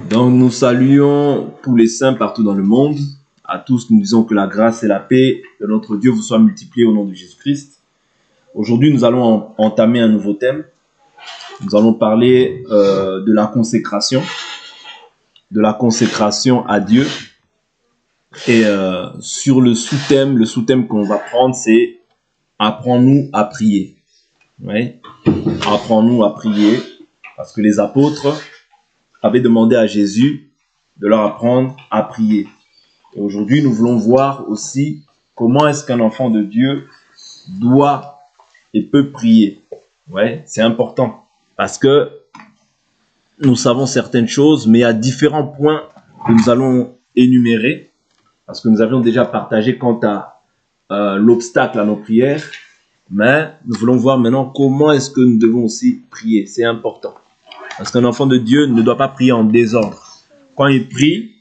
Donc nous saluons tous les saints partout dans le monde. À tous, nous disons que la grâce et la paix de notre Dieu vous soient multipliées au nom de Jésus-Christ. Aujourd'hui, nous allons entamer un nouveau thème. Nous allons parler de la consécration à Dieu. Et sur le sous-thème qu'on va prendre, c'est « Apprends-nous à prier ». Oui. Apprends-nous à prier, parce que les apôtres avaient demandé à Jésus de leur apprendre à prier. Et aujourd'hui, nous voulons voir aussi comment est-ce qu'un enfant de Dieu doit et peut prier. Ouais, c'est important parce que nous savons certaines choses, mais il y a différents points que nous allons énumérer parce que nous avions déjà partagé quant à l'obstacle à nos prières. Mais nous voulons voir maintenant comment est-ce que nous devons aussi prier. C'est important. Parce qu'un enfant de Dieu ne doit pas prier en désordre. Quand il prie,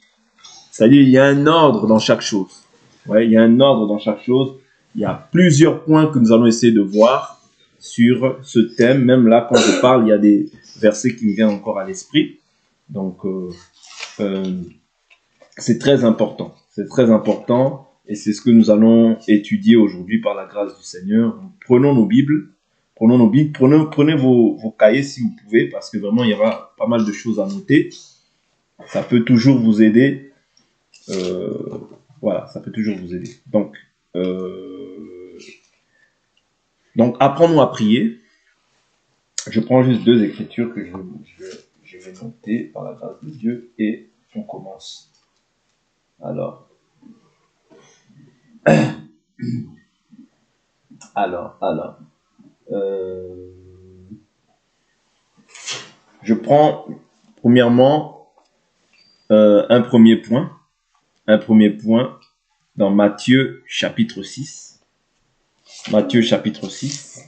c'est-à-dire il y a un ordre dans chaque chose. Ouais, il y a un ordre dans chaque chose. Il y a plusieurs points que nous allons essayer de voir sur ce thème. Même là, quand je parle, il y a des versets qui me viennent encore à l'esprit. Donc, c'est très important. C'est très important. Et c'est ce que nous allons étudier aujourd'hui par la grâce du Seigneur. Donc, prenons nos Bibles, prenez vos cahiers si vous pouvez, parce que vraiment il y aura pas mal de choses à noter. Ça peut toujours vous aider. Voilà, ça peut toujours vous aider. Donc apprends-nous à prier. Je prends juste deux écritures que je vais noter par la grâce de Dieu et on commence. Alors, je prends premièrement un premier point dans Matthieu chapitre 6. Matthieu chapitre 6.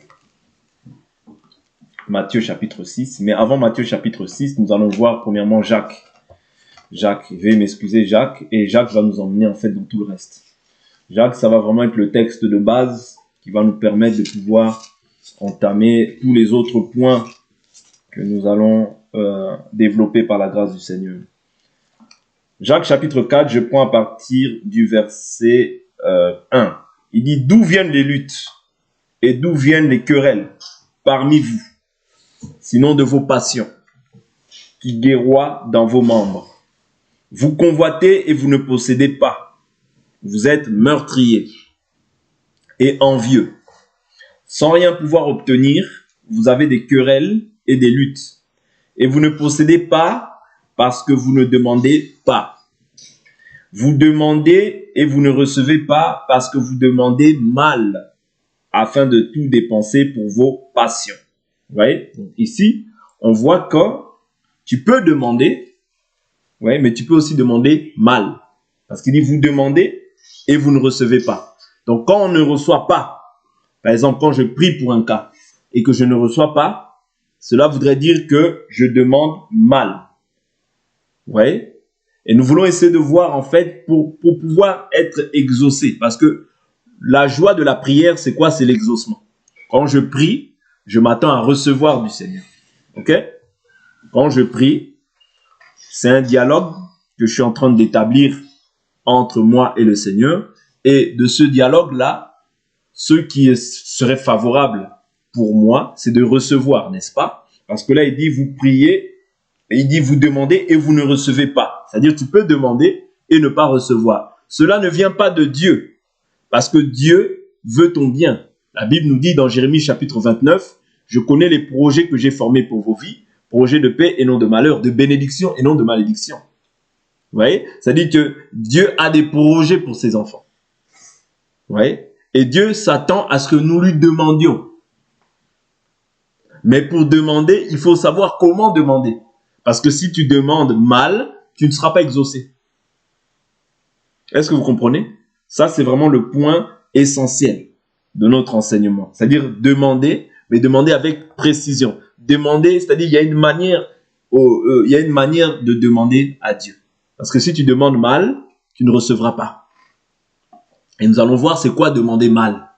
Mais avant Matthieu chapitre 6, nous allons voir premièrement Jacques. Veuillez m'excuser Jacques. Et Jacques va nous emmener en fait dans tout le reste. Jacques, ça va vraiment être le texte de base qui va nous permettre de pouvoir entamer tous les autres points que nous allons développer par la grâce du Seigneur. Jacques chapitre 4, je prends à partir du verset 1. Il dit « D'où viennent les luttes et d'où viennent les querelles parmi vous, sinon de vos passions, qui guerroient dans vos membres. Vous convoitez et vous ne possédez pas. Vous êtes meurtriers et envieux. Sans rien pouvoir obtenir, vous avez des querelles et des luttes. Et vous ne possédez pas parce que vous ne demandez pas. Vous demandez et vous ne recevez pas parce que vous demandez mal, afin de tout dépenser pour vos passions. Vous voyez? Donc ici, on voit que tu peux demander, ouais, mais tu peux aussi demander mal. Parce qu'il dit, vous demandez et vous ne recevez pas. Donc, quand on ne reçoit pas, par exemple, quand je prie pour un cas et que je ne reçois pas, cela voudrait dire que je demande mal. Vous voyez? Et nous voulons essayer de voir, en fait, pour pouvoir être exaucé. Parce que la joie de la prière, c'est quoi? C'est l'exaucement. Quand je prie, je m'attends à recevoir du Seigneur. Ok? Quand je prie, c'est un dialogue que je suis en train d'établir entre moi et le Seigneur. Et de ce dialogue-là, ce qui serait favorable pour moi, c'est de recevoir, n'est-ce pas? Parce que là, il dit, vous priez, et il dit, vous demandez et vous ne recevez pas. C'est-à-dire, tu peux demander et ne pas recevoir. Cela ne vient pas de Dieu, parce que Dieu veut ton bien. La Bible nous dit dans Jérémie chapitre 29, « Je connais les projets que j'ai formés pour vos vies, projets de paix et non de malheur, de bénédiction et non de malédiction. » Vous voyez? Ça dit que Dieu a des projets pour ses enfants. Vous voyez? Et Dieu s'attend à ce que nous lui demandions. Mais pour demander, il faut savoir comment demander. Parce que si tu demandes mal, tu ne seras pas exaucé. Est-ce que vous comprenez? Ça, c'est vraiment le point essentiel de notre enseignement. C'est-à-dire demander, mais demander avec précision. Demander, c'est-à-dire il y a une manière de demander à Dieu. Parce que si tu demandes mal, tu ne recevras pas. Et nous allons voir c'est quoi demander mal.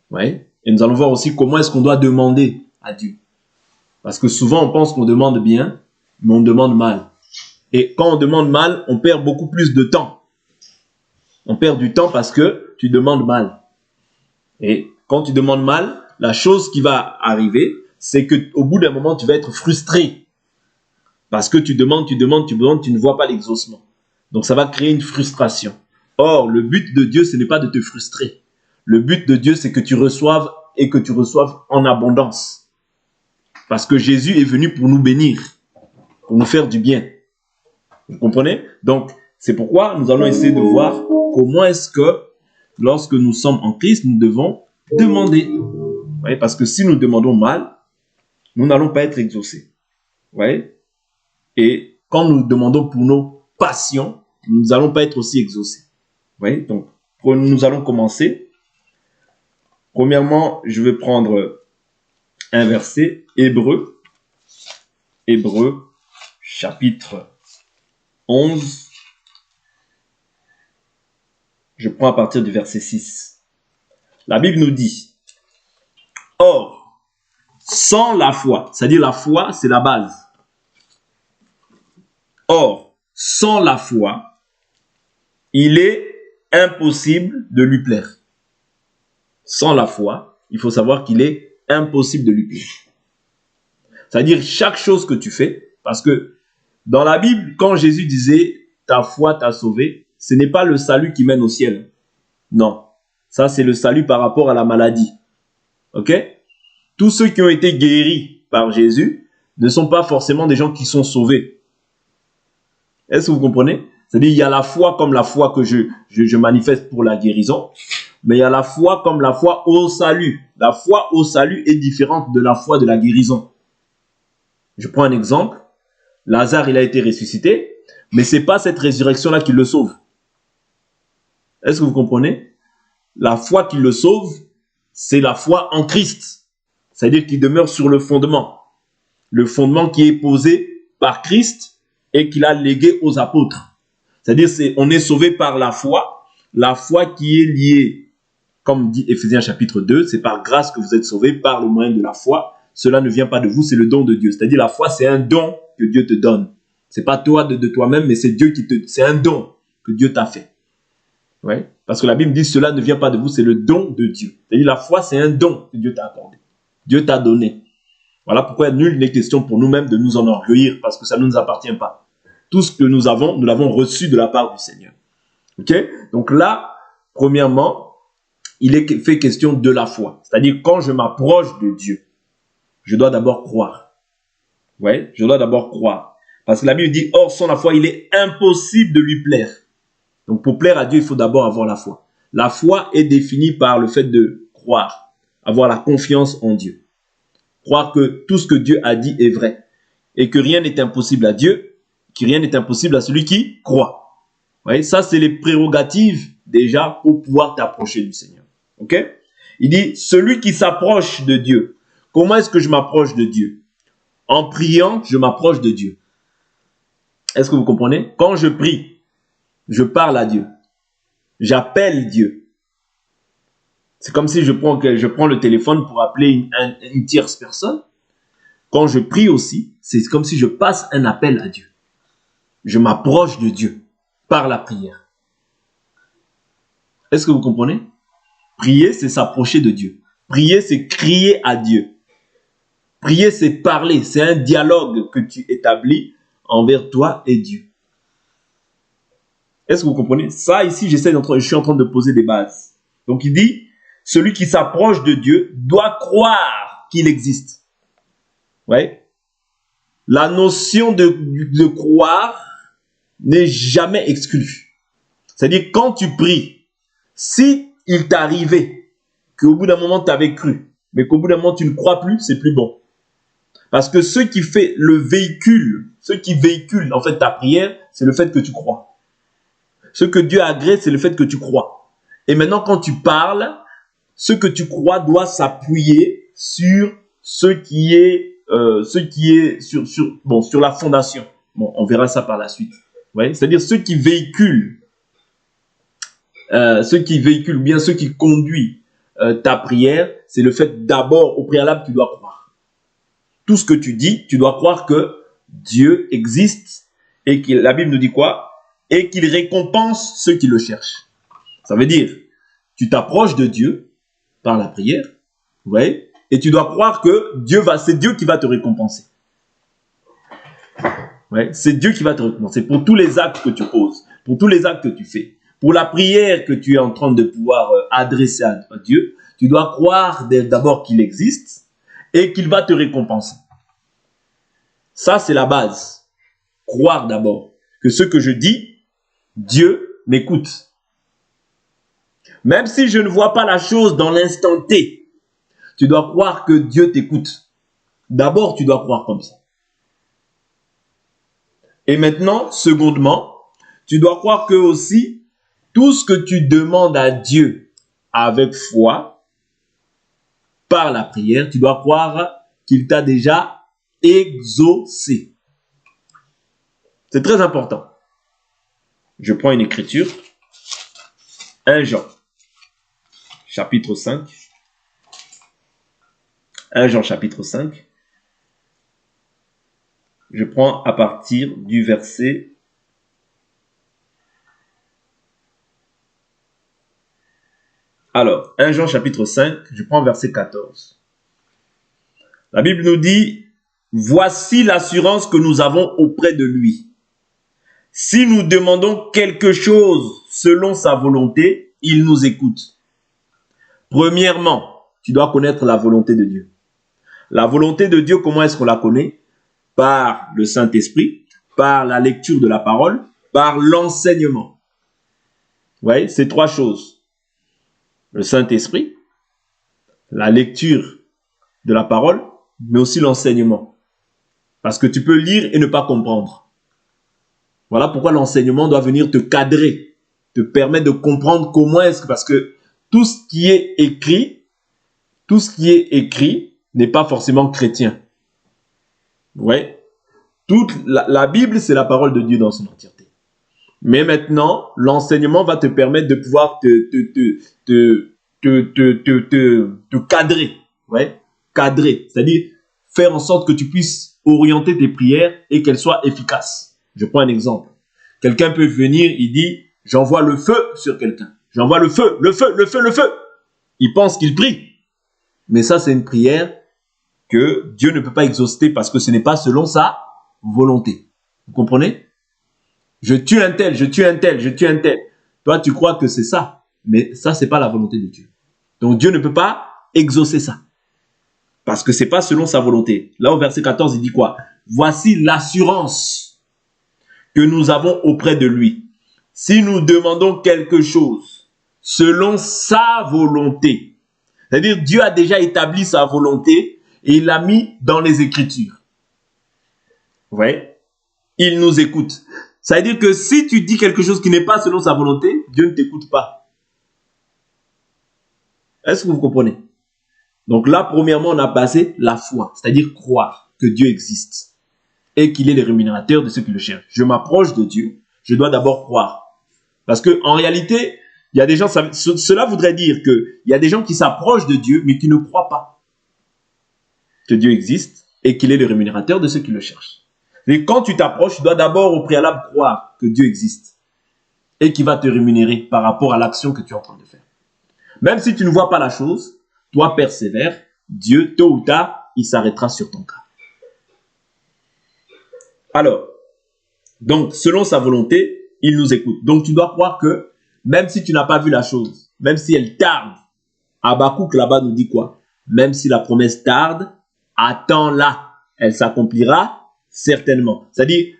Ouais. Et nous allons voir aussi comment est-ce qu'on doit demander à Dieu. Parce que souvent on pense qu'on demande bien, mais on demande mal. Et quand on demande mal, on perd beaucoup plus de temps. On perd du temps parce que tu demandes mal. Et quand tu demandes mal, la chose qui va arriver, c'est qu'au bout d'un moment, tu vas être frustré. Parce que tu demandes, tu ne vois pas l'exaucement. Donc ça va créer une frustration. Or, le but de Dieu, ce n'est pas de te frustrer. Le but de Dieu, c'est que tu reçoives et que tu reçoives en abondance. Parce que Jésus est venu pour nous bénir, pour nous faire du bien. Vous comprenez? Donc, c'est pourquoi nous allons essayer de voir comment est-ce que, lorsque nous sommes en Christ, nous devons demander. Vous voyez? Parce que si nous demandons mal, nous n'allons pas être exaucés. Vous voyez? Et quand nous demandons pour nos passions, nous n'allons pas être aussi exaucés. Vous voyez? Donc, nous allons commencer. Premièrement, je vais prendre un verset, Hébreux, chapitre 11. Je prends à partir du verset 6. La Bible nous dit, « Or, sans la foi, c'est-à-dire la foi, c'est la base. Or, sans la foi, il est impossible de lui plaire. » Sans la foi, il faut savoir qu'il est impossible de lui plaire. C'est-à-dire chaque chose que tu fais, parce que dans la Bible, quand Jésus disait « ta foi t'a sauvé », ce n'est pas le salut qui mène au ciel. Non, ça c'est le salut par rapport à la maladie. Ok? Tous ceux qui ont été guéris par Jésus ne sont pas forcément des gens qui sont sauvés. Est-ce que vous comprenez? C'est-à-dire il y a la foi comme la foi que je manifeste pour la guérison, mais il y a la foi comme la foi au salut. La foi au salut est différente de la foi de la guérison. Je prends un exemple. Lazare, il a été ressuscité, mais ce n'est pas cette résurrection-là qui le sauve. Est-ce que vous comprenez? La foi qui le sauve, c'est la foi en Christ. C'est-à-dire qu'il demeure sur le fondement. Le fondement qui est posé par Christ et qu'il a légué aux apôtres. C'est-à-dire on est sauvé par la foi qui est liée, comme dit Éphésiens chapitre 2, c'est par grâce que vous êtes sauvés par le moyen de la foi. Cela ne vient pas de vous, c'est le don de Dieu. C'est-à-dire la foi, c'est un don que Dieu te donne. C'est pas toi de toi-même, mais c'est Dieu c'est un don que Dieu t'a fait. Ouais. Parce que la Bible dit cela ne vient pas de vous, c'est le don de Dieu. C'est-à-dire la foi, c'est un don que Dieu t'a accordé. Dieu t'a donné. Voilà pourquoi nul n'est question pour nous-mêmes de nous enorgueillir, parce que ça ne nous appartient pas. Tout ce que nous l'avons reçu de la part du Seigneur. Ok? Donc là, premièrement, il est fait question de la foi. C'est-à-dire quand je m'approche de Dieu, je dois d'abord croire. Ouais, je dois d'abord croire. Parce que la Bible dit, or sans la foi, il est impossible de lui plaire. Donc pour plaire à Dieu, il faut d'abord avoir la foi. La foi est définie par le fait de croire, avoir la confiance en Dieu. Croire que tout ce que Dieu a dit est vrai. Et que rien n'est impossible à Dieu, que rien n'est impossible à celui qui croit. Vous voyez, ça c'est les prérogatives déjà pour pouvoir t'approcher du Seigneur. Ok? Il dit, celui qui s'approche de Dieu. Comment est-ce que je m'approche de Dieu? En priant, je m'approche de Dieu. Est-ce que vous comprenez? Quand je prie, je parle à Dieu. J'appelle Dieu. C'est comme si je prends le téléphone pour appeler une tierce personne. Quand je prie aussi, c'est comme si je passe un appel à Dieu. Je m'approche de Dieu par la prière. Est-ce que vous comprenez? Prier, c'est s'approcher de Dieu. Prier, c'est crier à Dieu. Prier, c'est parler. C'est un dialogue que tu établis envers toi et Dieu. Est-ce que vous comprenez? Ça, ici, je suis en train de poser des bases. Donc, il dit, celui qui s'approche de Dieu doit croire qu'il existe. Ouais. La notion de croire n'est jamais exclue. C'est-à-dire, quand tu pries, si il t'arrivait qu'au bout d'un moment, tu avais cru, mais qu'au bout d'un moment, tu ne crois plus, c'est plus bon. Parce que ce qui fait ce qui véhicule en fait ta prière, c'est le fait que tu crois. Ce que Dieu agrée, c'est le fait que tu crois. Et maintenant, quand tu parles, ce que tu crois doit s'appuyer sur ce qui est sur la fondation. Bon, on verra ça par la suite. Ouais? C'est-à-dire ce qui véhicule, bien ce qui conduit ta prière, c'est le fait d'abord, au préalable, tu dois croire. Tout ce que tu dis, tu dois croire que Dieu existe Et la Bible nous dit quoi? Et qu'il récompense ceux qui le cherchent. Ça veut dire, tu t'approches de Dieu par la prière, vous voyez, et tu dois croire que c'est Dieu qui va te récompenser. Ouais, c'est Dieu qui va te récompenser pour tous les actes que tu poses, pour tous les actes que tu fais, pour la prière que tu es en train de pouvoir adresser à Dieu. Tu dois croire d'abord qu'il existe et qu'il va te récompenser. Ça, c'est la base. Croire d'abord que ce que je dis, Dieu m'écoute. Même si je ne vois pas la chose dans l'instant T, tu dois croire que Dieu t'écoute. D'abord, tu dois croire comme ça. Et maintenant, secondement, tu dois croire que aussi, tout ce que tu demandes à Dieu avec foi, par la prière, tu dois croire qu'il t'a déjà exaucé. C'est très important. Je prends une écriture. 1 Jean, chapitre 5. 1 Jean, chapitre 5. Je prends à partir du verset. Alors, 1 Jean, chapitre 5, je prends verset 14. La Bible nous dit, voici l'assurance que nous avons auprès de lui. Si nous demandons quelque chose selon sa volonté, il nous écoute. Premièrement, tu dois connaître la volonté de Dieu. La volonté de Dieu, comment est-ce qu'on la connaît? Par le Saint-Esprit, par la lecture de la parole, par l'enseignement. Vous voyez, c'est trois choses. Le Saint-Esprit, la lecture de la parole, mais aussi l'enseignement. Parce que tu peux lire et ne pas comprendre. Voilà pourquoi l'enseignement doit venir te cadrer, te permettre de comprendre comment est-ce que... Parce que tout ce qui est écrit n'est pas forcément chrétien. Ouais. Toute la Bible, c'est la parole de Dieu dans son entièreté. Mais maintenant, l'enseignement va te permettre de pouvoir te cadrer. Ouais. Cadrer. C'est-à-dire faire en sorte que tu puisses orienter tes prières et qu'elles soient efficaces. Je prends un exemple. Quelqu'un peut venir, il dit, j'envoie le feu sur quelqu'un. J'envoie le feu, le feu, le feu, le feu. Il pense qu'il prie. Mais ça, c'est une prière que Dieu ne peut pas exaucer parce que ce n'est pas selon sa volonté. Vous comprenez? Je tue un tel, je tue un tel, je tue un tel. Toi, tu crois que c'est ça. Mais ça, c'est pas la volonté de Dieu. Donc, Dieu ne peut pas exaucer ça. Parce que c'est pas selon sa volonté. Là, au verset 14, il dit quoi? Voici l'assurance que nous avons auprès de lui. Si nous demandons quelque chose selon sa volonté, c'est-à-dire Dieu a déjà établi sa volonté et il l'a mis dans les Écritures. Vous voyez? Il nous écoute. Ça veut dire que si tu dis quelque chose qui n'est pas selon sa volonté, Dieu ne t'écoute pas. Est-ce que vous comprenez? Donc là, premièrement, on a passé la foi, c'est-à-dire croire que Dieu existe et qu'il est le rémunérateur de ceux qui le cherchent. Je m'approche de Dieu, je dois d'abord croire. Parce qu'en réalité, il y a des gens, cela voudrait dire qu'il y a des gens qui s'approchent de Dieu, mais qui ne croient pas que Dieu existe et qu'il est le rémunérateur de ceux qui le cherchent. Et quand tu t'approches, tu dois d'abord au préalable croire que Dieu existe et qu'il va te rémunérer par rapport à l'action que tu es en train de faire. Même si tu ne vois pas la chose, toi persévère, Dieu, tôt ou tard, il s'arrêtera sur ton cas. Alors, donc, selon sa volonté, il nous écoute. Donc, tu dois croire que même si tu n'as pas vu la chose, même si elle tarde, Habakkuk là-bas nous dit quoi? Même si la promesse tarde, attends-la, elle s'accomplira certainement. C'est-à-dire,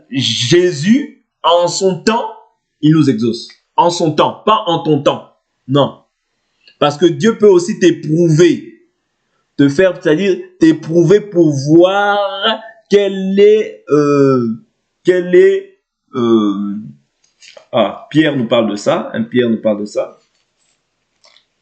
Jésus, en son temps, il nous exauce. En son temps, pas en ton temps. Non. Parce que Dieu peut aussi t'éprouver. Te faire, c'est-à-dire t'éprouver pour voir Pierre nous parle de ça. Pierre nous parle de ça.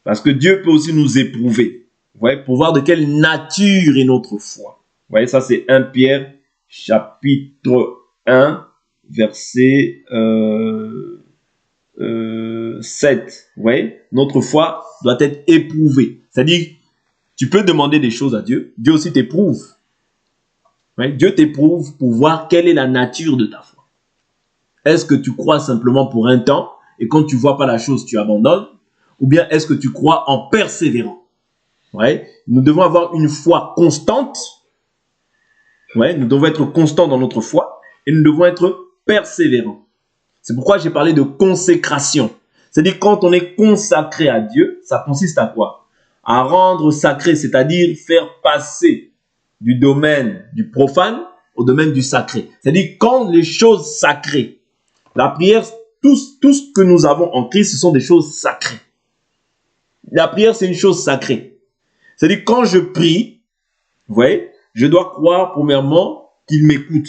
Parce que Dieu peut aussi nous éprouver. Vous voyez, pour voir de quelle nature est notre foi. Vous voyez, ça c'est 1 Pierre, chapitre 1, verset 7. Vous voyez, notre foi doit être éprouvée. C'est-à-dire, tu peux demander des choses à Dieu. Dieu aussi t'éprouve. Ouais, Dieu t'éprouve pour voir quelle est la nature de ta foi. Est-ce que tu crois simplement pour un temps et quand tu ne vois pas la chose, tu abandonnes? Ou bien est-ce que tu crois en persévérant? Ouais, nous devons avoir une foi constante. Ouais, nous devons être constants dans notre foi et nous devons être persévérants. C'est pourquoi j'ai parlé de consécration. C'est-à-dire quand on est consacré à Dieu, ça consiste à quoi? À rendre sacré, c'est-à-dire faire passer du domaine du profane au domaine du sacré. C'est-à-dire quand les choses sacrées, la prière, tout ce que nous avons en Christ, ce sont des choses sacrées. La prière, c'est une chose sacrée. C'est-à-dire quand je prie, vous voyez, je dois croire premièrement qu'il m'écoute.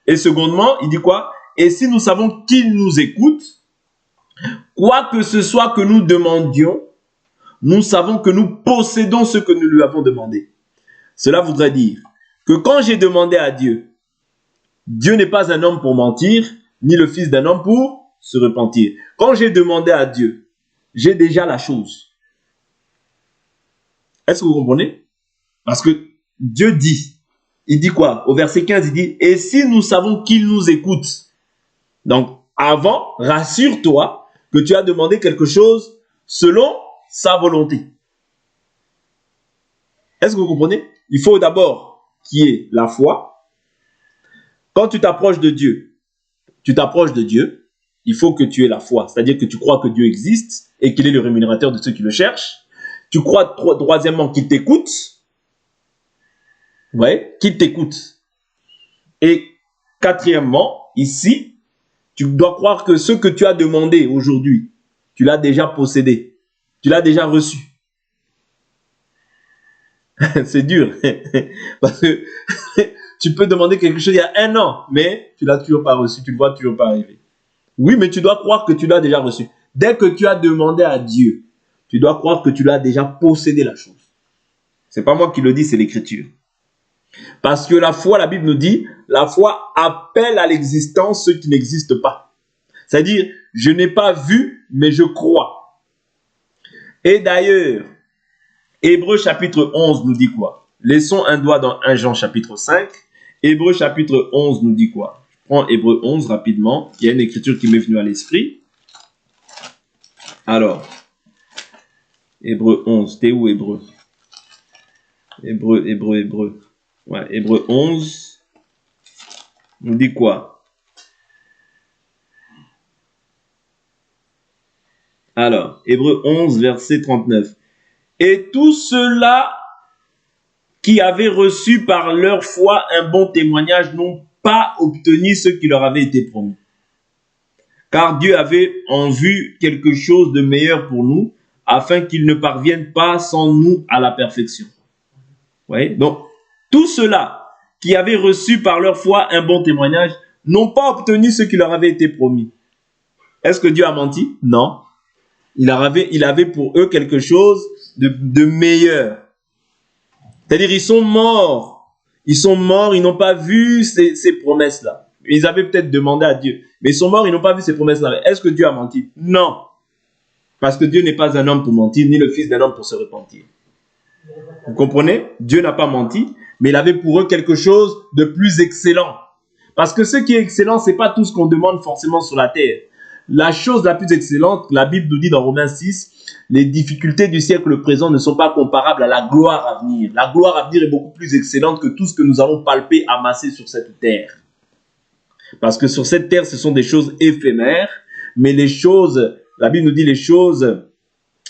Et secondement, il dit quoi? Et si nous savons qu'il nous écoute, quoi que ce soit que nous demandions, nous savons que nous possédons ce que nous lui avons demandé. Cela voudrait dire que quand j'ai demandé à Dieu, Dieu n'est pas un homme pour mentir, ni le fils d'un homme pour se repentir. Quand j'ai demandé à Dieu, j'ai déjà la chose. Est-ce que vous comprenez? Parce que Dieu dit, il dit quoi? Au verset 15, il dit, et si nous savons qu'il nous écoute. Donc, avant, rassure-toi que tu as demandé quelque chose selon sa volonté. Est-ce que vous comprenez? Il faut d'abord qu'il y ait la foi. Quand tu t'approches de Dieu, il faut que tu aies la foi. C'est-à-dire que tu crois que Dieu existe et qu'il est le rémunérateur de ceux qui le cherchent. Tu crois troisièmement qu'il t'écoute. Ouais, qu'il t'écoute. Et quatrièmement, ici, tu dois croire que ce que tu as demandé aujourd'hui, tu l'as déjà possédé. Tu l'as déjà reçu. C'est dur. Parce que tu peux demander quelque chose il y a 1 an, mais tu ne l'as toujours pas reçu, tu ne le vois toujours pas arriver. Oui, mais tu dois croire que tu l'as déjà reçu. Dès que tu as demandé à Dieu, tu dois croire que tu l'as déjà possédé la chose. Ce n'est pas moi qui le dis, c'est l'Écriture. Parce que la foi, la Bible nous dit, la foi appelle à l'existence ce qui n'existe pas. C'est-à-dire, je n'ai pas vu, mais je crois. Et d'ailleurs, Hébreux chapitre 11 nous dit quoi? Laissons un doigt dans 1 Jean chapitre 5. Hébreux chapitre 11 nous dit quoi? Je prends Hébreux 11 rapidement. Il y a une écriture qui m'est venue à l'esprit. Alors, Hébreux 11, t'es où Hébreux? Hébreux. Ouais, Hébreux 11 nous dit quoi? Alors, Hébreux 11, verset 39. Et tous ceux-là qui avaient reçu par leur foi un bon témoignage n'ont pas obtenu ce qui leur avait été promis. Car Dieu avait en vue quelque chose de meilleur pour nous, afin qu'ils ne parviennent pas sans nous à la perfection. Oui? Donc, tous ceux-là qui avaient reçu par leur foi un bon témoignage n'ont pas obtenu ce qui leur avait été promis. Est-ce que Dieu a menti? Non. Il avait pour eux quelque chose de meilleur. C'est-à-dire, ils sont morts. Ils n'ont pas vu ces promesses-là. Ils avaient peut-être demandé à Dieu, mais ils sont morts, ils n'ont pas vu ces promesses-là. Est-ce que Dieu a menti? Non. Parce que Dieu n'est pas un homme pour mentir, ni le fils d'un homme pour se repentir. Vous comprenez? Dieu n'a pas menti, mais il avait pour eux quelque chose de plus excellent. Parce que ce qui est excellent, ce n'est pas tout ce qu'on demande forcément sur la terre. La chose la plus excellente, la Bible nous dit dans Romains 6, les difficultés du siècle présent ne sont pas comparables à la gloire à venir. La gloire à venir est beaucoup plus excellente que tout ce que nous avons palpé, amassé sur cette terre. Parce que sur cette terre, ce sont des choses éphémères, mais les choses, la Bible nous dit les choses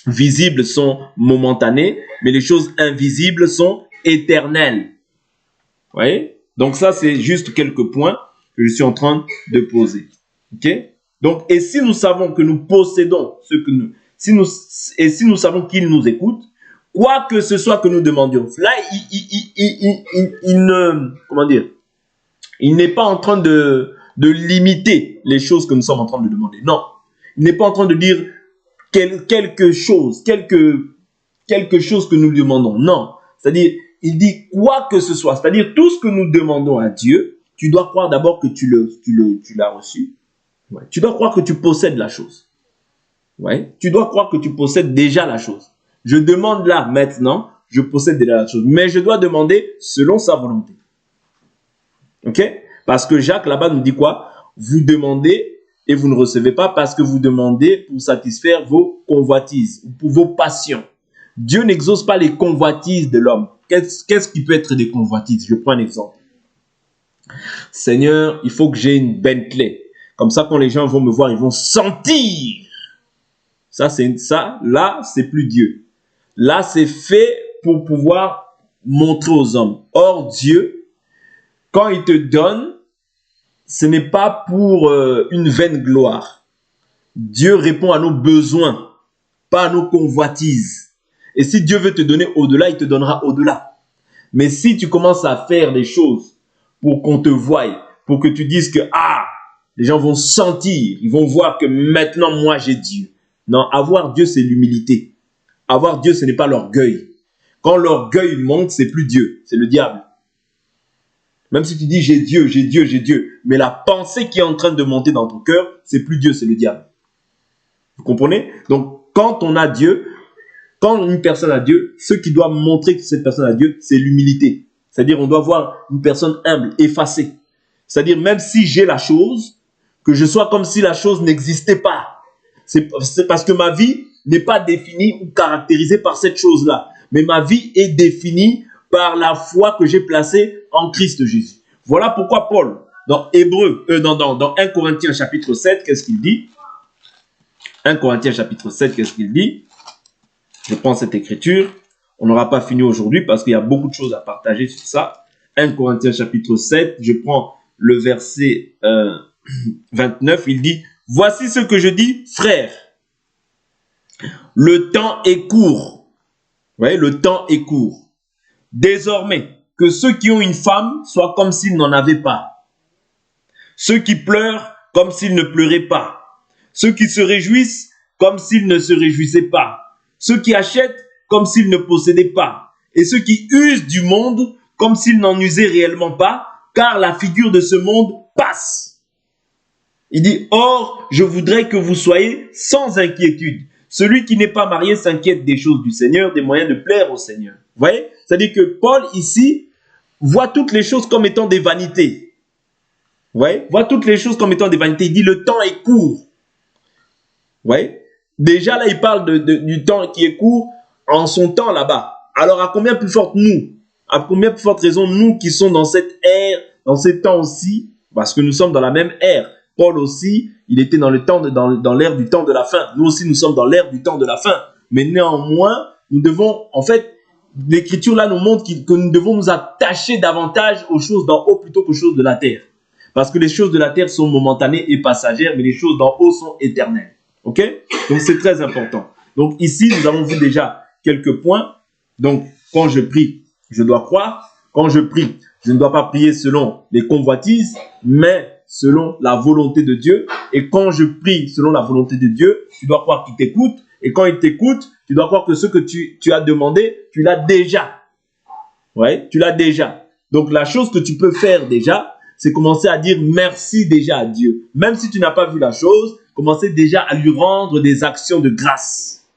visibles sont momentanées, mais les choses invisibles sont éternelles. Vous voyez? Donc ça, c'est juste quelques points que je suis en train de poser. Ok? Donc, et si nous savons que nous possédons ce que nous... si nous savons qu'il nous écoute, quoi que ce soit que nous demandions, là, il n'est pas en train de limiter les choses que nous sommes en train de demander. Non. Il n'est pas en train de dire quelque chose que nous lui demandons. Non. C'est-à-dire, il dit quoi que ce soit. C'est-à-dire, tout ce que nous demandons à Dieu, tu dois croire d'abord que tu l'as reçu. Ouais. Tu dois croire que tu possèdes la chose. Ouais. Tu dois croire que tu possèdes déjà la chose. Je demande là, maintenant, je possède déjà la chose. Mais je dois demander selon sa volonté. Ok? Parce que Jacques, là-bas, nous dit quoi? Vous demandez et vous ne recevez pas parce que vous demandez pour satisfaire vos convoitises, pour vos passions. Dieu n'exauce pas les convoitises de l'homme. Qu'est-ce qui peut être des convoitises? Je prends un exemple. Seigneur, il faut que j'ai une Bentley. Comme ça, quand les gens vont me voir, ils vont sentir. Là, c'est plus Dieu. Là, c'est fait pour pouvoir montrer aux hommes. Or, Dieu, quand il te donne, ce n'est pas pour une vaine gloire. Dieu répond à nos besoins, pas à nos convoitises. Et si Dieu veut te donner au-delà, il te donnera au-delà. Mais si tu commences à faire des choses pour qu'on te voie, pour que tu dises que, les gens vont sentir, ils vont voir que maintenant, moi, j'ai Dieu. Non, avoir Dieu, c'est l'humilité. Avoir Dieu, ce n'est pas l'orgueil. Quand l'orgueil monte, c'est plus Dieu, c'est le diable. Même si tu dis j'ai Dieu, j'ai Dieu, j'ai Dieu, mais la pensée qui est en train de monter dans ton cœur, c'est plus Dieu, c'est le diable. Vous comprenez? Donc, quand on a Dieu, quand une personne a Dieu, ce qui doit montrer que cette personne a Dieu, c'est l'humilité. C'est-à-dire, on doit voir une personne humble, effacée. C'est-à-dire, même si j'ai la chose, que je sois comme si la chose n'existait pas. C'est parce que ma vie n'est pas définie ou caractérisée par cette chose-là. Mais ma vie est définie par la foi que j'ai placée en Christ Jésus. Voilà pourquoi Paul, dans 1 Corinthiens chapitre 7, qu'est-ce qu'il dit? 1 Corinthiens chapitre 7, qu'est-ce qu'il dit? Je prends cette écriture. On n'aura pas fini aujourd'hui parce qu'il y a beaucoup de choses à partager sur ça. 1 Corinthiens chapitre 7, je prends le verset 29, il dit, « Voici ce que je dis, frères. Le temps est court. » Vous voyez, le temps est court. « Désormais, que ceux qui ont une femme soient comme s'ils n'en avaient pas. Ceux qui pleurent comme s'ils ne pleuraient pas. Ceux qui se réjouissent comme s'ils ne se réjouissaient pas. Ceux qui achètent comme s'ils ne possédaient pas. Et ceux qui usent du monde comme s'ils n'en usaient réellement pas, car la figure de ce monde passe. » Il dit, « Or, je voudrais que vous soyez sans inquiétude. Celui qui n'est pas marié s'inquiète des choses du Seigneur, des moyens de plaire au Seigneur. » Vous voyez? C'est-à-dire que Paul, ici, voit toutes les choses comme étant des vanités. Vous voyez? Voit toutes les choses comme étant des vanités. Il dit, le temps est court. Vous voyez? Déjà, là, il parle du temps qui est court en son temps là-bas. Alors, à combien plus forte nous? À combien plus forte raison nous qui sommes dans cette ère, dans ces temps aussi, parce que nous sommes dans la même ère. Paul aussi, il était dans le temps dans l'ère du temps de la fin. Nous aussi, nous sommes dans l'ère du temps de la fin. Mais néanmoins, nous devons, en fait, l'Écriture là nous montre que nous devons nous attacher davantage aux choses d'en haut plutôt qu'aux choses de la terre. Parce que les choses de la terre sont momentanées et passagères, mais les choses d'en haut sont éternelles. Ok? Donc c'est très important. Donc ici, nous avons vu déjà quelques points. Donc, quand je prie, je dois croire. Quand je prie, je ne dois pas prier selon les convoitises, mais selon la volonté de Dieu. Et quand je prie selon la volonté de Dieu, tu dois croire qu'il t'écoute. Et quand il t'écoute, tu dois croire que ce que tu as demandé, tu l'as déjà. Ouais, tu l'as déjà. Donc la chose que tu peux faire déjà, c'est commencer à dire merci déjà à Dieu. Même si tu n'as pas vu la chose, commencer déjà à lui rendre des actions de grâce.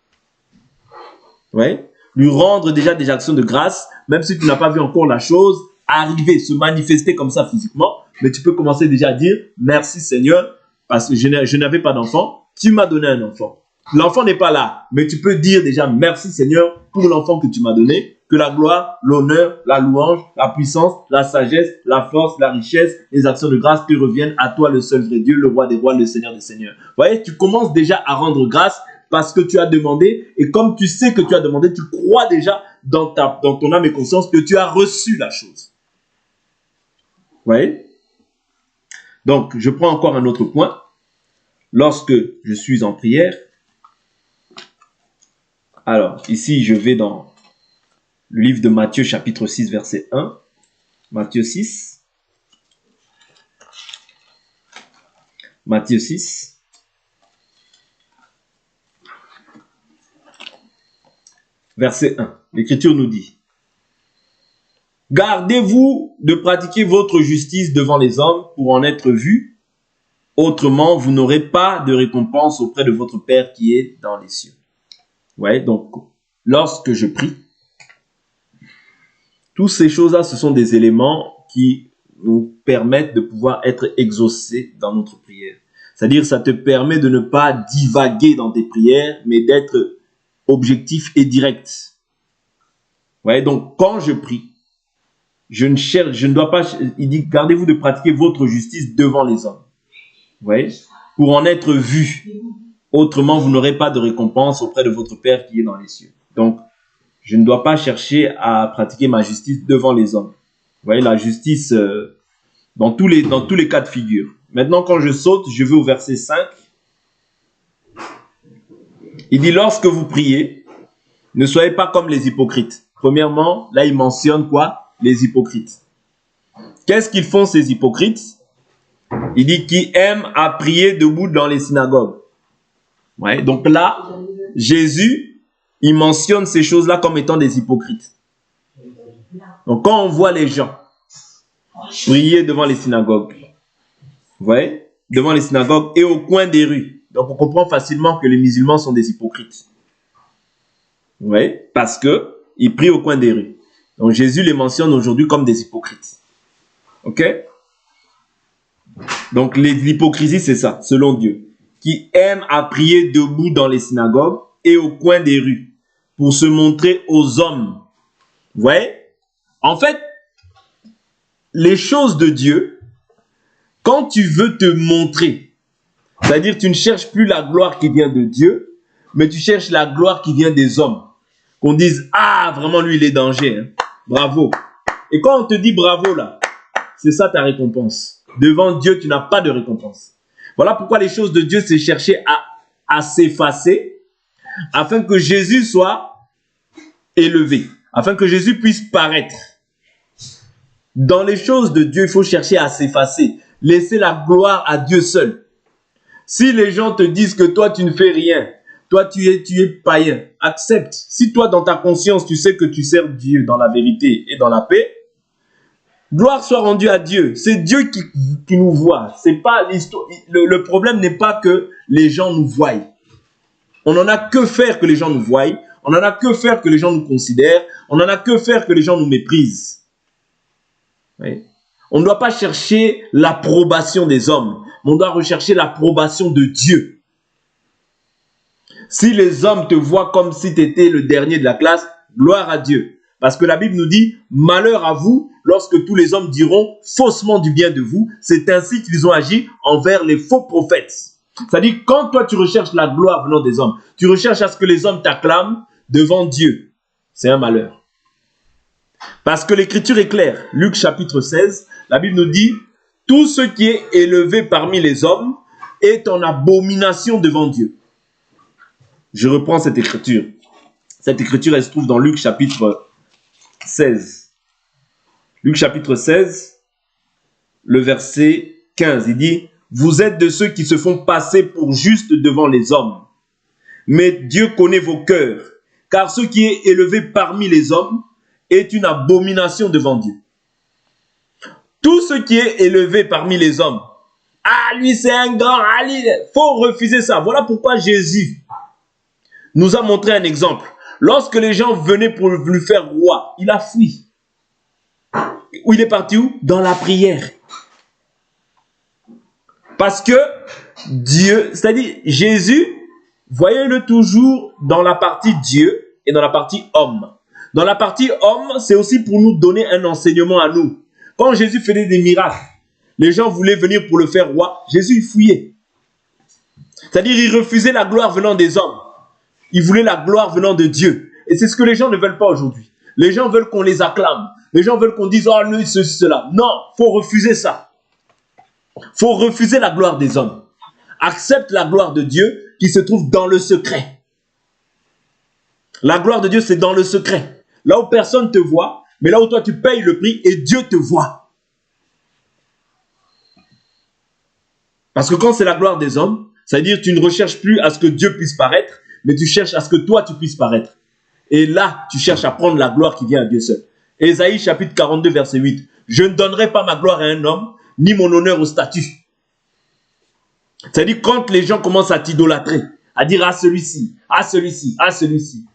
Ouais, lui rendre déjà des actions de grâce, même si tu n'as pas vu encore la chose arriver, se manifester comme ça physiquement, mais tu peux commencer déjà à dire merci Seigneur, parce que je n'avais pas d'enfant, tu m'as donné un enfant. L'enfant n'est pas là, mais tu peux dire déjà merci Seigneur pour l'enfant que tu m'as donné, que la gloire, l'honneur, la louange, la puissance, la sagesse, la force, la richesse, les actions de grâce te reviennent à toi le seul vrai Dieu, le roi des rois, le Seigneur des seigneurs. Vous voyez, tu commences déjà à rendre grâce parce que tu as demandé, et comme tu sais que tu as demandé, tu crois déjà dans ton âme et conscience que tu as reçu la chose. Vous voyez? Donc, je prends encore un autre point. Lorsque je suis en prière, alors, ici, je vais dans le livre de Matthieu, chapitre 6, verset 1. Matthieu 6. Matthieu 6. Verset 1. L'Écriture nous dit, « Gardez-vous de pratiquer votre justice devant les hommes pour en être vus. Autrement, vous n'aurez pas de récompense auprès de votre Père qui est dans les cieux. » Ouais, donc, lorsque je prie, toutes ces choses-là, ce sont des éléments qui nous permettent de pouvoir être exaucés dans notre prière. C'est-à-dire, ça te permet de ne pas divaguer dans tes prières, mais d'être objectif et direct. Ouais, donc, quand je prie, je ne dois pas, il dit, gardez-vous de pratiquer votre justice devant les hommes. Ouais, pour en être vu. Autrement, vous n'aurez pas de récompense auprès de votre Père qui est dans les cieux. Donc, je ne dois pas chercher à pratiquer ma justice devant les hommes. Vous voyez, la justice dans tous les cas de figure. Maintenant, quand je saute, je vais au verset 5. Il dit, lorsque vous priez, ne soyez pas comme les hypocrites. Premièrement, là, il mentionne quoi? Les hypocrites. Qu'est-ce qu'ils font, ces hypocrites? Il dit qu'ils aiment à prier debout dans les synagogues. Ouais, donc là, Jésus, il mentionne ces choses-là comme étant des hypocrites. Donc quand on voit les gens prier devant les synagogues, vous voyez, devant les synagogues et au coin des rues, donc on comprend facilement que les musulmans sont des hypocrites. Vous voyez, parce qu'ils prient au coin des rues. Donc Jésus les mentionne aujourd'hui comme des hypocrites. Ok? Donc l'hypocrisie, c'est ça, selon Dieu. Qui aiment à prier debout dans les synagogues et au coin des rues pour se montrer aux hommes. Vous voyez? En fait, les choses de Dieu, quand tu veux te montrer, c'est-à-dire tu ne cherches plus la gloire qui vient de Dieu, mais tu cherches la gloire qui vient des hommes. Qu'on dise, ah, vraiment lui il est danger, hein. Bravo. Et quand on te dit bravo là, c'est ça ta récompense. Devant Dieu, tu n'as pas de récompense. Voilà pourquoi les choses de Dieu, c'est chercher à s'effacer afin que Jésus soit élevé, afin que Jésus puisse paraître. Dans les choses de Dieu, il faut chercher à s'effacer, laisser la gloire à Dieu seul. Si les gens te disent que toi, tu ne fais rien, toi, tu es païen, accepte. Si toi, dans ta conscience, tu sais que tu sers Dieu dans la vérité et dans la paix, gloire soit rendue à Dieu. C'est Dieu qui nous voit. C'est pas l'histoire. Le problème n'est pas que les gens nous voient. On n'en a que faire que les gens nous voient. On n'en a que faire que les gens nous considèrent. On n'en a que faire que les gens nous méprisent. Oui. On ne doit pas chercher l'approbation des hommes. Mais on doit rechercher l'approbation de Dieu. Si les hommes te voient comme si tu étais le dernier de la classe, gloire à Dieu. Parce que la Bible nous dit, malheur à vous lorsque tous les hommes diront faussement du bien de vous. C'est ainsi qu'ils ont agi envers les faux prophètes. C'est-à-dire, quand toi tu recherches la gloire venant des hommes, tu recherches à ce que les hommes t'acclament devant Dieu. C'est un malheur. Parce que l'écriture est claire. Luc chapitre 16, la Bible nous dit, tout ce qui est élevé parmi les hommes est en abomination devant Dieu. Je reprends cette écriture. Cette écriture, elle se trouve dans Luc chapitre 16. Luc chapitre 16, le verset 15, il dit, vous êtes de ceux qui se font passer pour justes devant les hommes. Mais Dieu connaît vos cœurs, car ce qui est élevé parmi les hommes est une abomination devant Dieu. Tout ce qui est élevé parmi les hommes, ah lui c'est un grand, ah lui, faut refuser ça. Voilà pourquoi Jésus nous a montré un exemple. Lorsque les gens venaient pour lui faire roi, il a fui. Où il est parti où? Dans la prière. Parce que Dieu, c'est-à-dire Jésus, voyez-le toujours dans la partie Dieu et dans la partie homme. Dans la partie homme, c'est aussi pour nous donner un enseignement à nous. Quand Jésus faisait des miracles, les gens voulaient venir pour le faire roi. Jésus, il fuyait. C'est-à-dire, il refusait la gloire venant des hommes. Il voulait la gloire venant de Dieu. Et c'est ce que les gens ne veulent pas aujourd'hui. Les gens veulent qu'on les acclame. Les gens veulent qu'on dise, oh, lui, ceci, cela. Non, il faut refuser ça. Il faut refuser la gloire des hommes. Accepte la gloire de Dieu qui se trouve dans le secret. La gloire de Dieu, c'est dans le secret. Là où personne ne te voit, mais là où toi tu payes le prix et Dieu te voit. Parce que quand c'est la gloire des hommes, ça veut dire que tu ne recherches plus à ce que Dieu puisse paraître, mais tu cherches à ce que toi tu puisses paraître. Et là, tu cherches à prendre la gloire qui vient à Dieu seul. Ésaïe chapitre 42, verset 8. Je ne donnerai pas ma gloire à un homme, ni mon honneur au statut. C'est-à-dire quand les gens commencent à t'idolâtrer, à dire à celui-ci, à celui-ci, à celui-ci,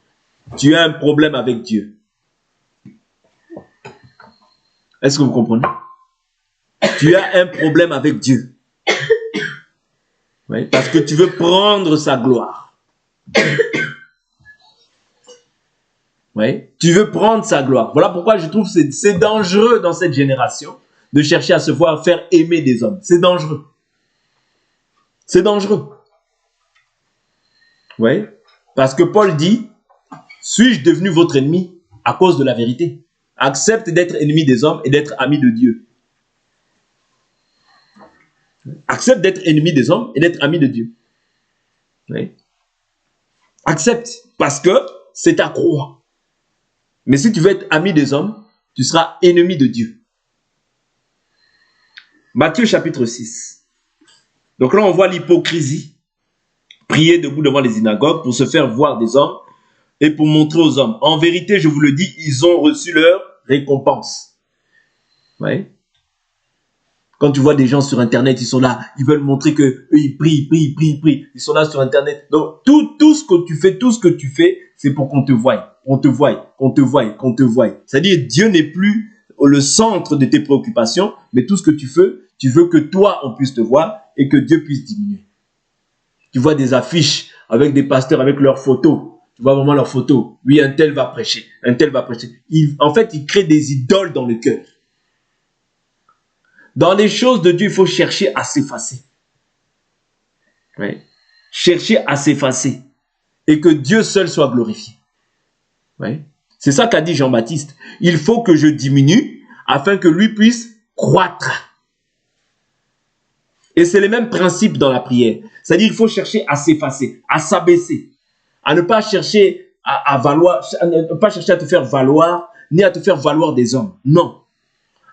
tu as un problème avec Dieu. Est-ce que vous comprenez? tu as un problème avec Dieu. Oui, parce que tu veux prendre sa gloire. Oui, tu veux prendre sa gloire. Voilà pourquoi je trouve que c'est dangereux dans cette génération de chercher à se voir faire aimer des hommes. C'est dangereux. C'est dangereux. Oui, parce que Paul dit, suis-je devenu votre ennemi à cause de la vérité? Accepte d'être ennemi des hommes et d'être ami de Dieu. Accepte d'être ennemi des hommes et d'être ami de Dieu. Oui. Accepte, parce que c'est ta croix. Mais si tu veux être ami des hommes, tu seras ennemi de Dieu. Matthieu chapitre 6. Donc là, on voit l'hypocrisie. Prier debout devant les synagogues pour se faire voir des hommes et pour montrer aux hommes. En vérité, je vous le dis, ils ont reçu leur récompense. Oui. Quand tu vois des gens sur Internet, ils sont là, ils veulent montrer qu'eux, ils prient. Ils sont là sur Internet. Donc, tout ce que tu fais, c'est pour qu'on te voie. Qu'on te voie. C'est-à-dire, Dieu n'est plus le centre de tes préoccupations, mais tout ce que tu veux que toi, on puisse te voir et que Dieu puisse diminuer. Tu vois des affiches avec des pasteurs, avec leurs photos. Tu vois vraiment leurs photos. Oui, un tel va prêcher. En fait, ils créent des idoles dans le cœur. Dans les choses de Dieu, il faut chercher à s'effacer. Oui. Chercher à s'effacer. Et que Dieu seul soit glorifié. Oui. C'est ça qu'a dit Jean-Baptiste. Il faut que je diminue afin que lui puisse croître. Et c'est le même principe dans la prière. C'est-à-dire qu'il faut chercher à s'effacer, à s'abaisser, à ne pas chercher à ne pas chercher à te faire valoir, ni à te faire valoir des hommes. Non.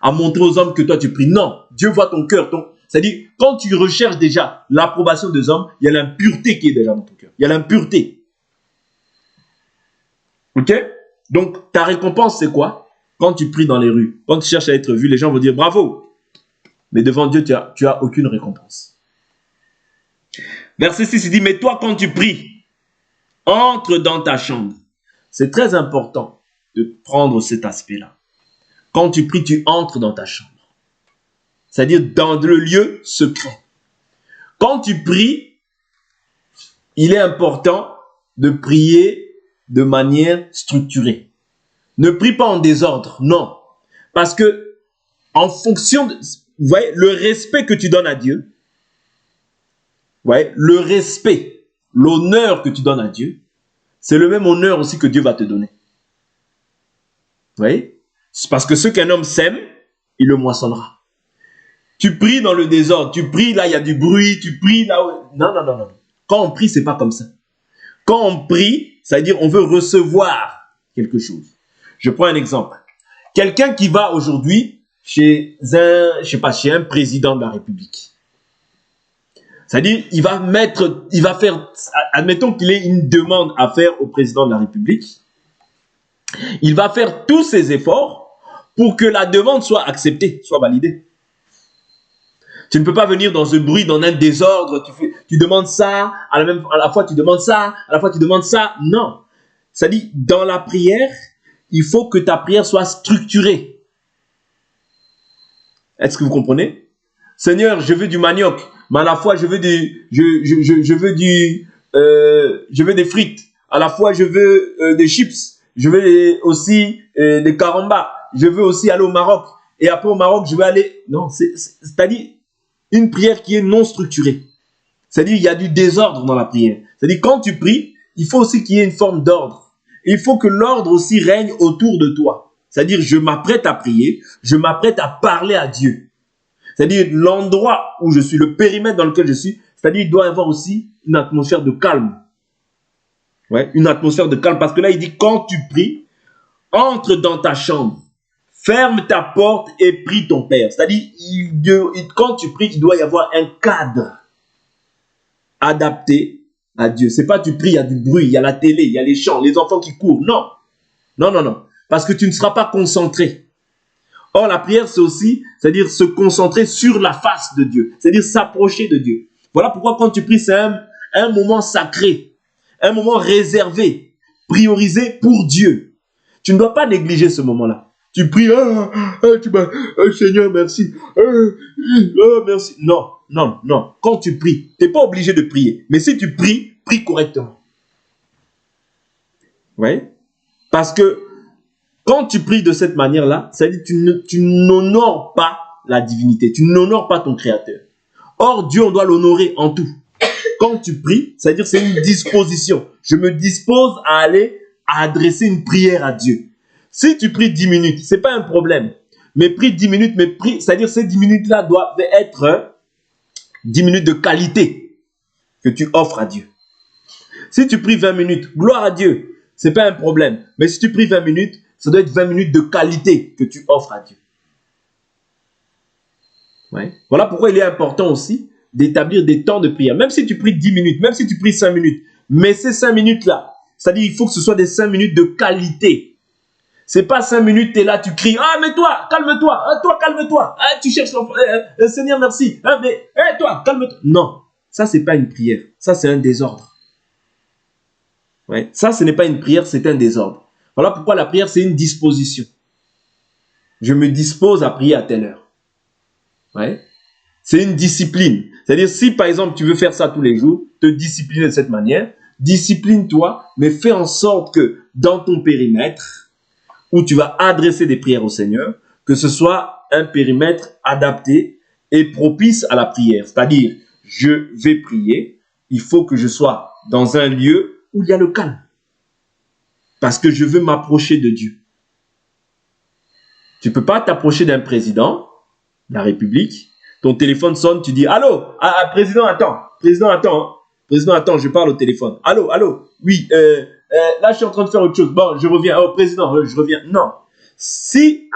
À montrer aux hommes que toi tu pries. Non. Dieu voit ton cœur. C'est-à-dire, quand tu recherches déjà l'approbation des hommes, il y a l'impureté qui est déjà dans ton cœur. Il y a l'impureté. Ok? Donc, ta récompense, c'est quoi? Quand tu pries dans les rues, quand tu cherches à être vu, les gens vont dire bravo. Mais devant Dieu, tu as aucune récompense. Verset 6, il dit, mais toi, quand tu pries, entre dans ta chambre. C'est très important de prendre cet aspect-là. Quand tu pries, tu entres dans ta chambre. C'est-à-dire dans le lieu secret. Quand tu pries, il est important de prier de manière structurée. Ne prie pas en désordre, non. Parce que en fonction de... Vous voyez, le respect que tu donnes à Dieu, vous voyez, le respect, l'honneur que tu donnes à Dieu, c'est le même honneur aussi que Dieu va te donner. Vous voyez? C'est parce que ce qu'un homme sème, il le moissonnera. Tu pries dans le désordre, tu pries là, il y a du bruit, tu pries là où... Non. Quand on prie, c'est pas comme ça. Quand on prie, ça veut dire on veut recevoir quelque chose. Je prends un exemple. Quelqu'un qui va aujourd'hui chez un président de la République. C'est-à-dire, il va faire, admettons qu'il ait une demande à faire au président de la République. Il va faire tous ses efforts pour que la demande soit acceptée, soit validée. Tu ne peux pas venir dans un bruit, dans un désordre, tu demandes ça, à la fois tu demandes ça, à la fois tu demandes ça. Non. C'est-à-dire, dans la prière, il faut que ta prière soit structurée. Est-ce que vous comprenez? Seigneur, je veux du manioc, mais à la fois je veux des frites, à la fois je veux des chips, je veux aussi des carambas, je veux aussi aller au Maroc, et après au Maroc je veux aller... Non, c'est-à-dire une prière qui est non structurée. C'est-à-dire il y a du désordre dans la prière. C'est-à-dire quand tu pries, il faut aussi qu'il y ait une forme d'ordre. Il faut que l'ordre aussi règne autour de toi. C'est-à-dire, je m'apprête à prier, je m'apprête à parler à Dieu. C'est-à-dire, l'endroit où je suis, le périmètre dans lequel je suis, c'est-à-dire, il doit y avoir aussi une atmosphère de calme. Ouais, une atmosphère de calme. Parce que là, il dit, quand tu pries, entre dans ta chambre, ferme ta porte et prie ton Père. C'est-à-dire, quand tu pries, il doit y avoir un cadre adapté à Dieu. C'est pas tu pries, il y a du bruit, il y a la télé, il y a les chants, les enfants qui courent. Non. Parce que tu ne seras pas concentré. Or, la prière, c'est aussi, c'est-à-dire se concentrer sur la face de Dieu. C'est-à-dire s'approcher de Dieu. Voilà pourquoi quand tu pries, c'est un moment sacré. Un moment réservé, priorisé pour Dieu. Tu ne dois pas négliger ce moment-là. Tu pries, Seigneur, merci. Merci. Non, non, non. Quand tu pries, tu n'es pas obligé de prier. Mais si tu pries, prie correctement. Oui. Parce que quand tu pries de cette manière-là, ça veut dire que tu n'honores pas la divinité. Tu n'honores pas ton Créateur. Or, Dieu, on doit l'honorer en tout. Quand tu pries, ça veut dire que c'est une disposition. Je me dispose à aller adresser une prière à Dieu. Si tu pries 10 minutes, ce n'est pas un problème. Mais prie 10 minutes, mais prie, c'est-à-dire que ces 10 minutes-là doivent être 10 minutes de qualité que tu offres à Dieu. Si tu pries 20 minutes, gloire à Dieu, ce n'est pas un problème. Mais si tu pries 20 minutes, ça doit être 20 minutes de qualité que tu offres à Dieu. Ouais. Voilà pourquoi il est important aussi d'établir des temps de prière. Même si tu pries 10 minutes, même si tu pries 5 minutes, mais ces 5 minutes-là, c'est-à-dire il faut que ce soit des 5 minutes de qualité. C'est pas 5 minutes, tu es là, tu cries, ah mais toi, calme-toi, ah, toi, calme-toi, ah, tu cherches l'enfant, Seigneur, merci, ah, mais toi, calme-toi. Non, ça c'est pas une prière, ça c'est un désordre. Ouais. Ça ce n'est pas une prière, c'est un désordre. Voilà pourquoi la prière c'est une disposition. Je me dispose à prier à telle heure. Ouais. C'est une discipline. C'est-à-dire, si par exemple, tu veux faire ça tous les jours, te discipliner de cette manière, discipline-toi, mais fais en sorte que dans ton périmètre, où tu vas adresser des prières au Seigneur, que ce soit un périmètre adapté et propice à la prière. C'est-à-dire, je vais prier, il faut que je sois dans un lieu où il y a le calme. Parce que je veux m'approcher de Dieu. Tu ne peux pas t'approcher d'un président de la République. Ton téléphone sonne, tu dis « Allô, président, attends. Président, attends. Président, attends, je parle au téléphone. Allô, allô. Oui, là, je suis en train de faire autre chose. Bon, je reviens. Oh, président, je reviens. » Non. Si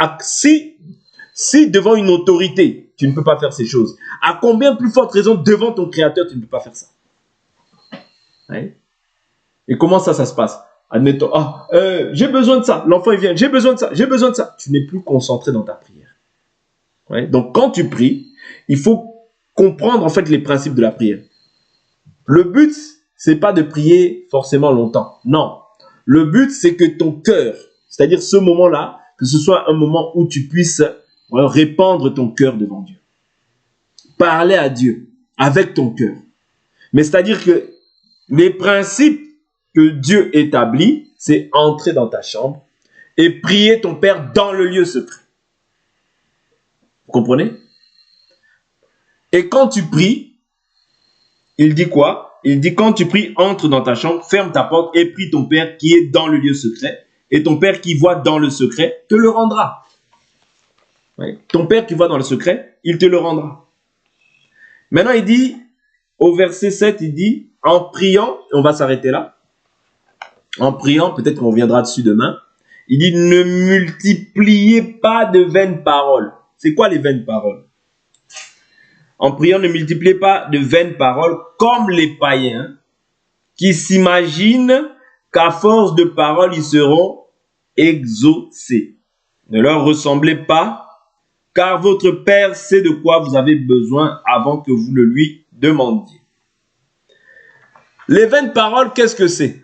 devant une autorité, tu ne peux pas faire ces choses, à combien plus forte raison devant ton Créateur, tu ne peux pas faire ça? Ouais. Et comment ça se passe? Admettons, j'ai besoin de ça. L'enfant, il vient. J'ai besoin de ça. J'ai besoin de ça. Tu n'es plus concentré dans ta prière. Ouais. Donc, quand tu pries, il faut comprendre en fait les principes de la prière. Le but, c'est pas de prier forcément longtemps. Non. Le but, c'est que ton cœur, c'est-à-dire ce moment-là, que ce soit un moment où tu puisses répandre ton cœur devant Dieu. Parler à Dieu avec ton cœur. Mais c'est-à-dire que les principes que Dieu établit, c'est entrer dans ta chambre et prier ton Père dans le lieu secret. Vous comprenez? Et quand tu pries, il dit quoi? Il dit quand tu pries, entre dans ta chambre, ferme ta porte et prie ton Père qui est dans le lieu secret. Et ton Père qui voit dans le secret te le rendra. Oui. Ton Père qui voit dans le secret, il te le rendra. Maintenant, il dit, au verset 7, il dit, en priant, on va s'arrêter là. En priant, peut-être qu'on reviendra dessus demain. Il dit, ne multipliez pas de vaines paroles. C'est quoi les vaines paroles? En priant, ne multipliez pas de vaines paroles comme les païens qui s'imaginent qu'à force de paroles, ils seront exaucés. Ne leur ressemblez pas, car votre Père sait de quoi vous avez besoin avant que vous le lui demandiez. Les vaines paroles, qu'est-ce que c'est?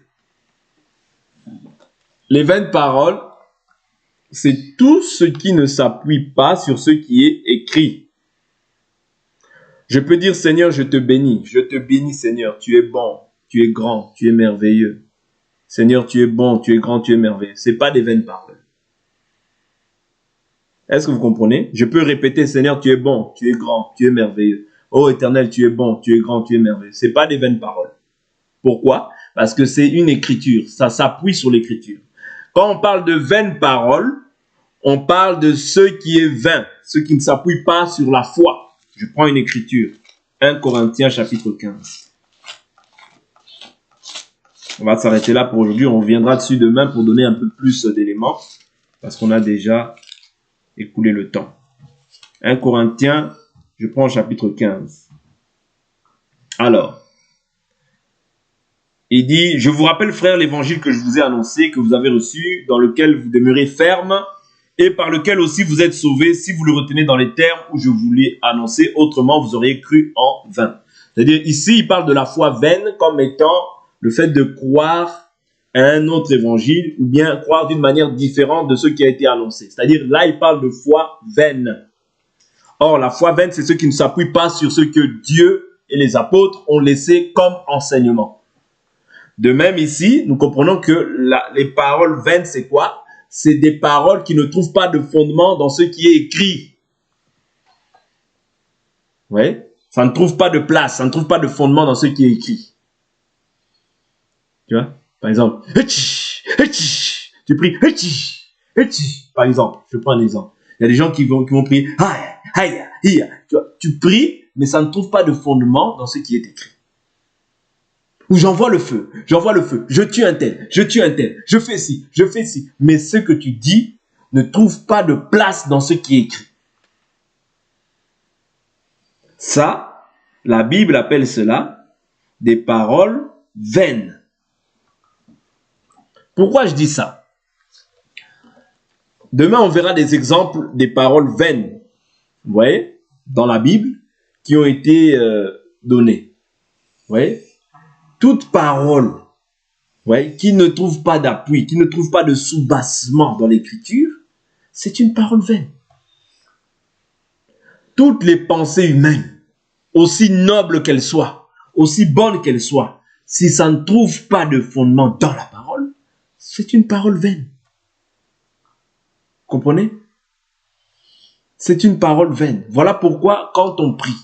Les vaines paroles, c'est tout ce qui ne s'appuie pas sur ce qui est écrit. Je peux dire, Seigneur, je te bénis, Seigneur, tu es bon, tu es grand, tu es merveilleux. Seigneur, tu es bon, tu es grand, tu es merveilleux. Ce n'est pas des vaines paroles. Est-ce que vous comprenez? Je peux répéter, Seigneur, tu es bon, tu es grand, tu es merveilleux. Oh Éternel, tu es bon, tu es grand, tu es merveilleux. Ce n'est pas des vaines paroles. Pourquoi? Parce que c'est une écriture, ça s'appuie sur l'écriture. Quand on parle de vaines paroles, on parle de ce qui est vain, ce qui ne s'appuie pas sur la foi. Je prends une écriture. 1 Corinthiens chapitre 15. On va s'arrêter là pour aujourd'hui. On reviendra dessus demain pour donner un peu plus d'éléments. Parce qu'on a déjà écoulé le temps. 1 Corinthiens, je prends chapitre 15. Alors, il dit, je vous rappelle, frères, l'évangile que je vous ai annoncé, que vous avez reçu, dans lequel vous demeurez ferme, et par lequel aussi vous êtes sauvés, si vous le retenez dans les termes où je vous l'ai annoncé, autrement vous auriez cru en vain. C'est-à-dire, ici, il parle de la foi vaine comme étant le fait de croire un autre évangile ou bien croire d'une manière différente de ce qui a été annoncé. C'est-à-dire, là, il parle de foi vaine. Or, la foi vaine, c'est ce qui ne s'appuie pas sur ce que Dieu et les apôtres ont laissé comme enseignement. De même, ici, nous comprenons que les paroles vaines, c'est quoi? C'est des paroles qui ne trouvent pas de fondement dans ce qui est écrit. Oui? Ça ne trouve pas de place, ça ne trouve pas de fondement dans ce qui est écrit. Tu vois? Par exemple, tu pries, par exemple, je prends un exemple. Il y a des gens qui vont prier, tu pries, mais ça ne trouve pas de fondement dans ce qui est écrit. Ou j'envoie le feu, je tue un tel, je fais ci, mais ce que tu dis ne trouve pas de place dans ce qui est écrit. Ça, la Bible appelle cela des paroles vaines. Pourquoi je dis ça? Demain, on verra des exemples des paroles vaines, vous voyez, dans la Bible, qui ont été données. Vous voyez? Toute parole, ouais, qui ne trouve pas d'appui, qui ne trouve pas de soubassement dans l'écriture, c'est une parole vaine. Toutes les pensées humaines, aussi nobles qu'elles soient, aussi bonnes qu'elles soient, si ça ne trouve pas de fondement dans la parole, c'est une parole vaine. Comprenez? C'est une parole vaine. Voilà pourquoi, quand on prie,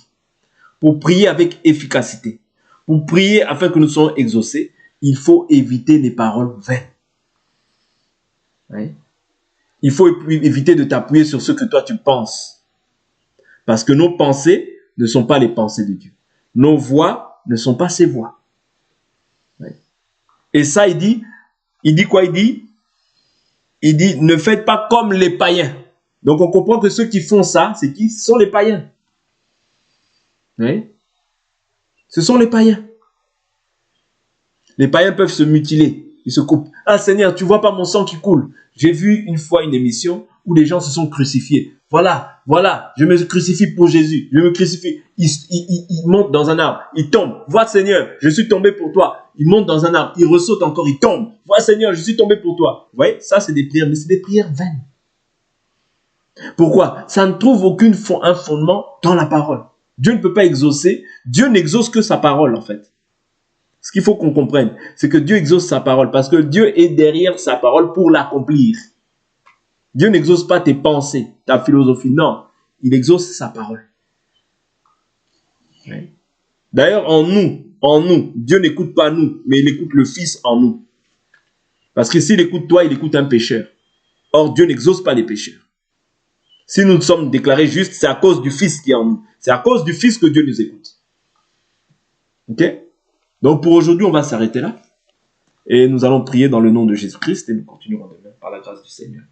pour prier avec efficacité, pour prier afin que nous soyons exaucés, il faut éviter les paroles vaines. Oui? Il faut éviter de t'appuyer sur ce que toi tu penses. Parce que nos pensées ne sont pas les pensées de Dieu. Nos voix ne sont pas ses voix. Oui? Et ça, il dit quoi? Il dit, ne faites pas comme les païens. Donc on comprend que ceux qui font ça, c'est qui? Ce sont les païens. Oui? Ce sont les païens. Les païens peuvent se mutiler. Ils se coupent. Ah Seigneur, tu vois pas mon sang qui coule. J'ai vu une fois une émission où les gens se sont crucifiés. Voilà, je me crucifie pour Jésus. Je me crucifie. Il monte dans un arbre. Il tombe. Vois Seigneur, je suis tombé pour toi. Il monte dans un arbre. Il ressaute encore. Il tombe. Vois Seigneur, je suis tombé pour toi. Vous voyez, ça c'est des prières, mais c'est des prières vaines. Pourquoi? Ça ne trouve aucun fondement dans la parole. Dieu ne peut pas exaucer. Dieu n'exauce que sa parole en fait. Ce qu'il faut qu'on comprenne, c'est que Dieu exauce sa parole parce que Dieu est derrière sa parole pour l'accomplir. Dieu n'exauce pas tes pensées, ta philosophie, non. Il exauce sa parole. Oui. D'ailleurs, en nous, Dieu n'écoute pas nous, mais il écoute le Fils en nous. Parce que s'il écoute toi, il écoute un pécheur. Or, Dieu n'exauce pas les pécheurs. Si nous sommes déclarés justes, c'est à cause du Fils qui est en nous. C'est à cause du Fils que Dieu nous écoute. Ok? Donc pour aujourd'hui, on va s'arrêter là. Et nous allons prier dans le nom de Jésus-Christ et nous continuerons demain par la grâce du Seigneur.